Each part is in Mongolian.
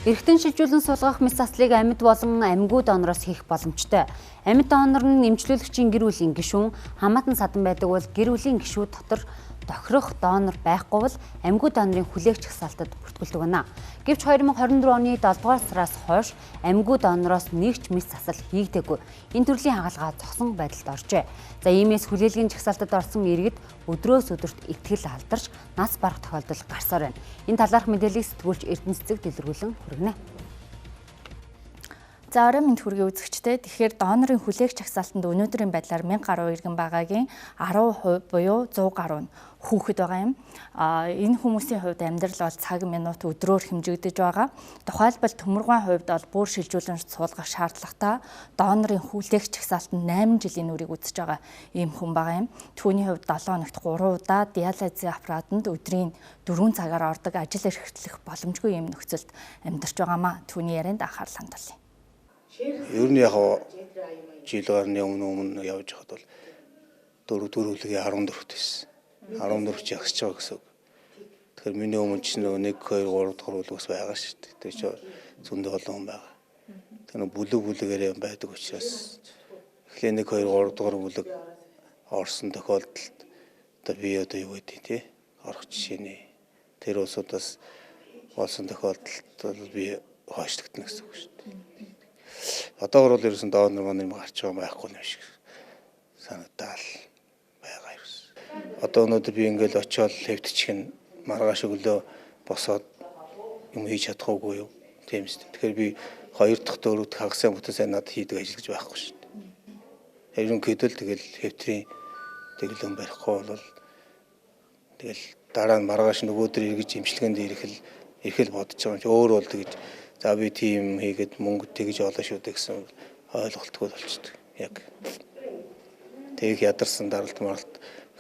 Эргэтэн шилжүүлэн суулгах мэс заслыг амьд болон амьгүй донороос хийх боломжтой. Амьд донор нь нэмжлүүлэгчийн гэр бүлийн гишүүн хамаатан садан байдаг бол гэр бүлийн гишүүд дотор тохирох донор байхгүй бол амьгүй донорын хүлээгч хасаалтад бүртгүүлдэг байна. Гэвч 2024 оны 7 дугаар сараас хойш амьгүй донороос нэг ч мэс засал хийгдээгүй. Энэ төрлийн хагалгаа зогсон байдалд оржээ. За иймээс хүлээлгийн жагсаалтад орсон иргэд өдрөөс өдөрт итгэл алдарч нас барах тохиолдол гарсаар байна. Энэ талаарх мэдээллийг сэтгүүлч Эрдэнэ цэцэг дэлгэрүүлэн хүргэнэ. За орой мэнд хүргэе үзэгчтэй. Тэгэхээр донорын хүлээгч жагсаалтанд өнөөдрийн байдлаар 1000 гаруй иргэн байгаагийн 10% буюу 100 гаруй нь хүүхэд байгаа юм. Энэ хүмүүсийн хувьд амьдрал бол цаг минут өдрөөр хэмжигдэж байгаа. Тухайлбал төмөргөн хувьд бол бүр шилжүүлэн суулгах шаардлагатай донорын хүлээгч жагсаалтанд 8 жилийн үрийг үзэж байгаа ийм хүн байгаа юм. Түүний хувьд 7 хоногт 3 удаа диализын аппаратанд өдрийн 4 цагаар ордог ажил эрхлэх боломжгүй юм нөхцөлд амьдарч байгаамаа. Түүний ярианд анхаарал хандуулъя. Ер нь яг жил гарны өмнө явж хахад бол дөрвөлгийн 14-т байсан. 14 ч ягсч байгаа гэсэн үг. Тэгэхээр миний өмнө ч 1 2 3 дахь улс байгаа шүү дээ. Тэр чинь зөндөө олон хүн байгаа. Тэр бүлэгээр байдаг учраас эхлээ 1 2 3 дахь бүлэг орсон тохиолдолд одоо би одоо юу гэдэг тий орох жишээний тэр улсуудаас болсон тохиолдолд би хойшлогдно гэсэн үг шүү дээ. Одоогор бол ерөөсөн донор маань гарч байгаа байхгүй юм шиг санагдал байгаа ерөөс. Одоо өнөөдөр би ингээл очиод хэвтчих нь маргааш өглөө босоод юм хийж чадахгүй юу? Тийм шүү дээ. Тэгэхээр би 2 дахь 4 дахь хагас бүтээсээ надад хийдэг ажил гэж байхгүй шүү дээ. Ерөнхийдөө л тэгэл хэвтрийн тэглэн барихгүй бол тэгэл дараа нь маргааш нөгөөдөр эргэж имчилгээнд ирэх бодож байгаа юм чи өөр бол тэгж за би тийм хийгээд мөнгө тэгж олоо шүү дээ гэсэн ойлголтгүй болчихдог. Яг тэг ядарсан даралт маралт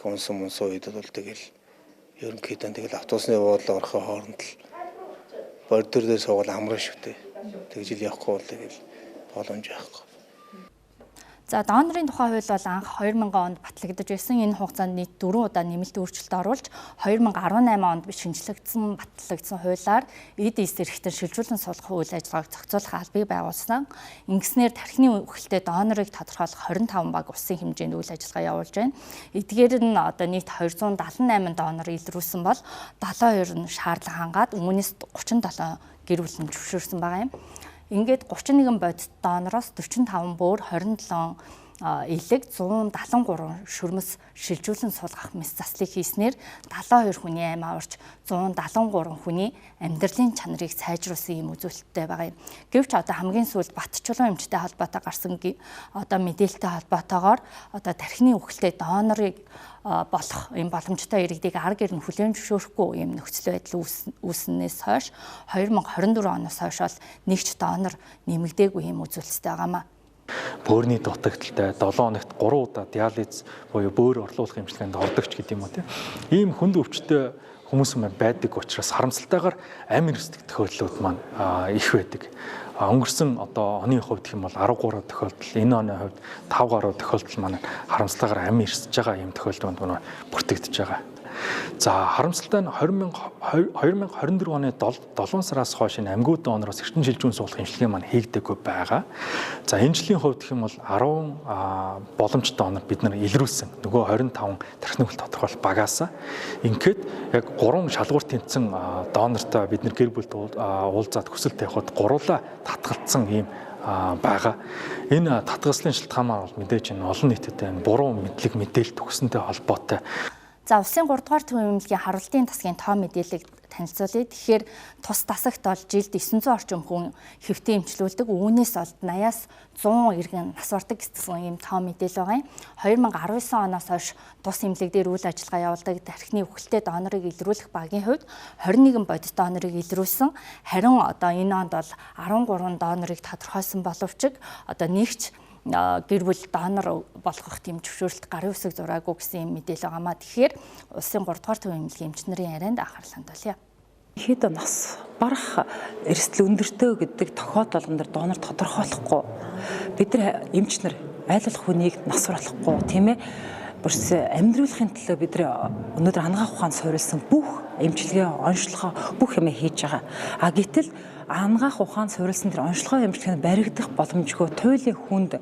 хүнсэн үед бол тэгэл ерөнхийдөө тэгэл автобусны буудлаа орохын хооронд л бордор дээр суугаад амраа шүү дээ. Тэгж ил явахгүй бол тэгэл боломж байхгүй. За донорын тухай хууль бол анх 2000 онд батлагдаж байсан. Энэ хугацаанд нийт 4 удаа нэмэлт өөрчлөлт оруулж 2018 онд шинжлэгдсэн батлагдсан хуулиар эд эрхтэн шилжүүлэн суулгах үйл ажиллагааг зохицуулах албыг байгуулсан. Ингэснээр тархины үхэлтэй донорыг тодорхойлох 25 баг улсын хэмжээнд үйл ажиллагаа явуулж байна. Эдгээр нь одоо нийт 278 донор илрүүлсэн бол 72 нь шаардлага хангаад үүнээс 37 гэр бүл зөвшөөрсөн байгаа юм. Ингээд 31 бодит донороос 45 бөөр 27 элэг 173 шүрмэс шилжүүлэн суулгах мэс заслыг хийснээр 72 хүний аймаа урч 173 хүний амьдралын чанарыг сайжруулсан юм үзүүлэлттэй байгаа юм. Гэвч одоо хамгийн сүүлд Батчулуун эмчтэй холбоотой гарсан одоо мэдээлэлтэй холбоотойгоор одоо тархины үхэлтэй донорыг болох юм боломжтой иргэдийг арга гэр нь хүлээн зөвшөөрөхгүй юм нөхцөл байдал үүснээс хойш 2024 оноос хойш бол нэгч донор нэмэгдээгүй юм үзүүлэлттэй байгаамаа. Бөөрийн дутагдaltaй 7 хоногт 3 удаа диализ буюу бөөр орлуулах эмчилгээнд ордог ч гэдэг юм уу тийм. Ийм хүнд өвчтөй хүмүүс маань байдаг учраас харамсалтайгаар амин эрсдэх тохиолдлууд маань их байдаг. Өнгөрсөн одоо оны хувьд гэх юм бол 13 тохиолдол, энэ оны хувьд 5 гаруй тохиолдол маань харамсалтайгаар амин эрсэж байгаа юм тохиолдол бүртгэгдэж байгаа. За харамсалтай нь 2024 оны 7 сараас хойш энэ амьгүй донороос эрчим шилжүүлэн суулгах эмчилгээ маань хийгдэггүй байгаа. За энэ жилийн хувьд гэх юм бол 10 боломжтой донор бид нар илрүүлсэн. Нөгөө 25 тархины үхэл тодорхойлох багаасаа ингээд яг 3 шалгуур тэнцсэн донортой бид нар гэр бүлд уулзаад хүсэлт тавихад гурлаа татгалцсан ийм байгаа. Энэ татгалзлын шалтгаан маань бол мэдээж энэ олон нийтэд буруу мэдлэг мэдээлэл төгснөнтэй холбоотой. За улсын 3 дугаар төвийн эмнэлгийн харуултын тасгийн тоо мэдээллийг танилцуулъя. Тэгэхээр тус тасагт бол жилд 900 орчим хүн хэвтэн эмчлүүлдэг. Үүнээс бол 80-аас 100 иргэн нас бардаг гэсэн ийм тоо мэдээлэл байгаа юм. 2019 оноос хойш тус эмнэлэг дээр үйл ажиллагаа явуулдаг тархины үхэлтэй донорыг илрүүлэх багийн хувьд 21 бодит донорыг илрүүлсэн. Харин одоо энэ онд бол 13 донорыг тодорхойлсон боловч одоо нэгч гэр бүл донор болгох тийм зөвшөөрлөлт гарын үсэг зураагүй гэсэн юм мэдээлэл байгаамаа. Тэгэхээр улсын 3 дугаар төвийн эмнэлгийн эмчнэрийн ярианд анхаарал хандуулъя. Хэд нас барах эрсдэл өндөртэй гэдэг тохиолдол болгон дээр донор тодорхойлохгүй. Бид нар эмчнэр айлуулах хүнийг нас барахгүй тийм ээ. Бүрс амьдруулахын төлөө бид нар өнөөдөр хангаах ухаанд суурилсан бүх эмчилгээ, онцлогоо бүх юм хийж байгаа. Гэтэл ангаах ухаан суурилсан тэр онцлогоо эмчилгээнд баригдах боломжгүй туйлын хүнд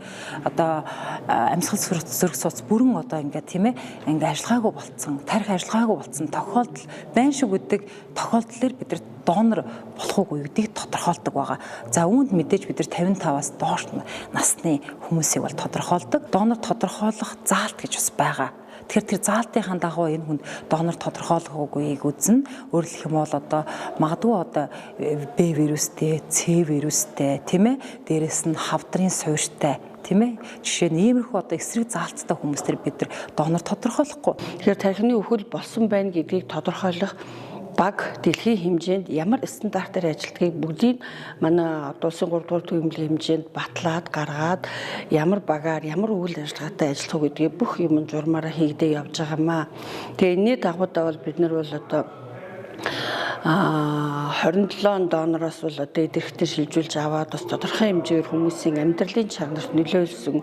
одоо амьсгал зүрх судас бүрэн одоо ингээд тийм ээ ингээд ажиллагаагүй болцсон, тарих ажиллагаагүй болцсон тохиолдол байн шиг үдэг тохиолдлоор бид нар донор болох уугүй гэдгийг тодорхойлдог байгаа. За үүнд мэдээж бид нар 55-аас доош насны хүмүүсийг бол тодорхойлдог. Донор тодорхойлох заалт гэж бас байгаа. Тэгэхээр тэр заалтынхаа дагуу энэ хүнд донор тодорхойлох үгүйг үзнэ. Өөрөөр хэлэх юм бол одоо магадгүй одоо Б вирустэй, С вирустэй, тийм ээ? Дээрээс нь хавдрын суурьтай, тийм ээ? Жишээ нь иймэрхүү одоо эсрэг заалттай хүмүүстэр бид нар донор тодорхойлохгүй. Тэгэхээр тархины үхэл болсон байна гэдгийг тодорхойлох баг дэлхийн хэмжээнд ямар стандартаар ажилтгийг бүгдийг манай улсын 3 дугаар төвөмлийн хэмжээнд батлаад гаргаад ямар багаар ямар үйл ажиллагаатай ажиллах гэдгийг бүх юм журмаараа хийгдээ явж байгаамаа. Тэгээ энэний дагуудаа бол бид нар бол одоо 27 донороос бол одоо эдгэрхтээ шилжүүлж аваад бас тодорхой хэмжээгээр хүмүүсийн амьдралын чанарт нөлөөлсөн,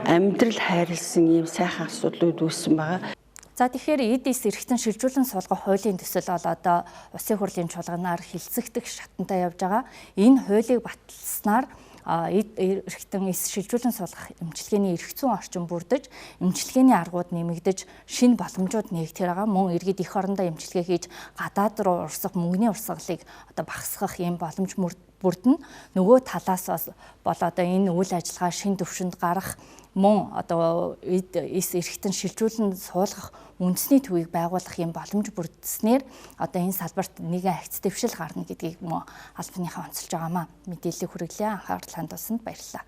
амьдрал хайрлсан ийм сайхан асуудлууд үүссэн байгаа. За тэгэхээр эдис эргэтэн шилжүүлэн суулгах хуулийн төсөл бол одоо Улсын хурлын чуулганаар хилцэгдэх шатантай явж байгаа. Энэ хуулийг баталснаар эргэтэн эс шилжүүлэн суулгах эмчилгээний эрх зүйн орчин бүрдэж, эмчилгээний аргууд нэмэгдэж, шинэ боломжууд нээгдэх байгаа. Мөн иргэд эх орондоо эмчилгээ хийж гадаад руу урсгах мөнгөний урсгалыг одоо багасгах ийм боломж бүрдэн. Нөгөө талаас бол одоо энэ үйл ажиллагаа шинэ төвшөнд гарах мөн одоо эс эргэтэн шилжүүлэн суулгах үндэсний төвийг байгуулах юм боломж бүрдснээр одоо энэ салбарт нэгэн агц дэвшил гарна гэдгийг мөн албаныхаа онцолж байгаамаа. Мэдээллийг хүргэлээ. Анхаарал хандуулсанд баярлалаа.